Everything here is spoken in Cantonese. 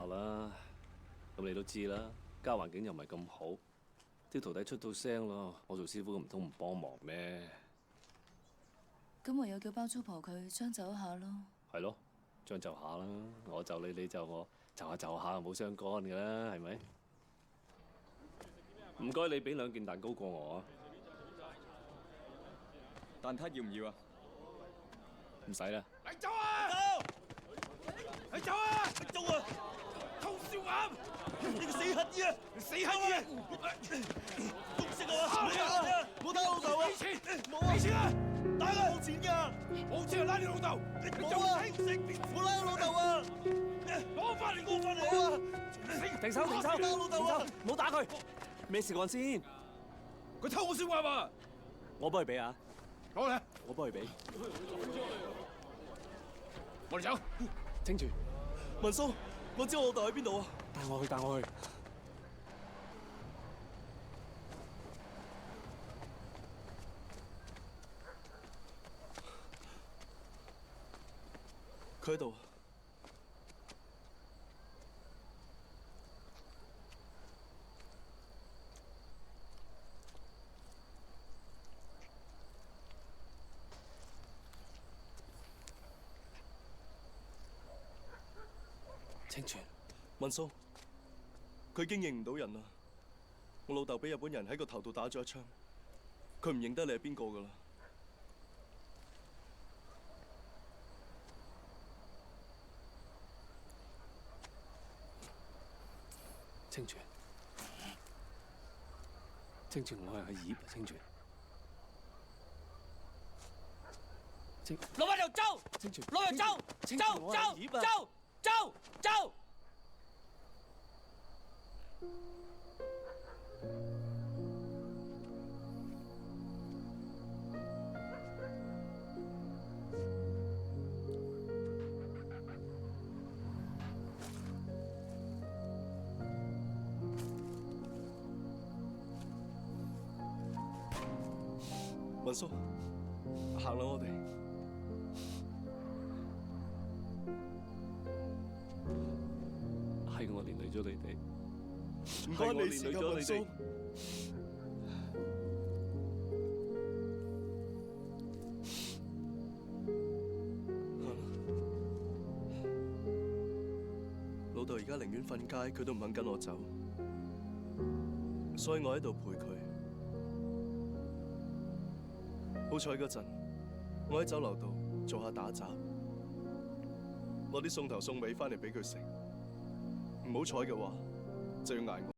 啦。咁你都知啦，家環境又唔係咁好，啲徒弟出到聲咯，我做師傅唔通唔幫忙咩？咁唯有叫包租婆佢將就一下咯。係咯，將就下啦，我就你，你就我，就下冇相干㗎啦，係咪？唔該，你俾2件蛋糕過我啊！蛋撻要唔要啊？唔使啦。你走啊！你走啊！你走啊！偷笑鴨！你個死乞兒啊！死乞兒！公識我啊！冇打老豆啊！俾錢！冇啊！俾錢啊！打佢！冇錢㗎！冇錢就拉你老豆！你冇啊！冇拉我老豆啊！攞翻嚟！攞翻嚟！冇啊！停手！停手！打我老豆啊！唔好打佢！咩事幹先？佢偷我笑鴨啊！我幫佢俾啊！攞嚟！我幫佢俾。我哋走。清泉，文叔，我知我老豆喺邊度啊！帶我去，帶我去。佢喺度。清泉，文叔，佢已經認唔到人啦。我老豆俾日本人喺個頭度打咗一槍，佢唔認得你係邊個噶啦。清泉，清泉，我係阿葉啊，清泉。老闆就走，清泉，老闆走，清泉，我係阿葉啊。走。文叔，行啦，我哋。係我連累咗你哋，唔關你事㗎，文叔。老豆而家寧願瞓街，佢都唔肯跟我走，所以我喺度陪佢。好彩嗰陣，我喺酒樓度做下打雜，攞啲餸頭餸尾翻嚟俾佢食。唔好彩嘅話，就要捱我。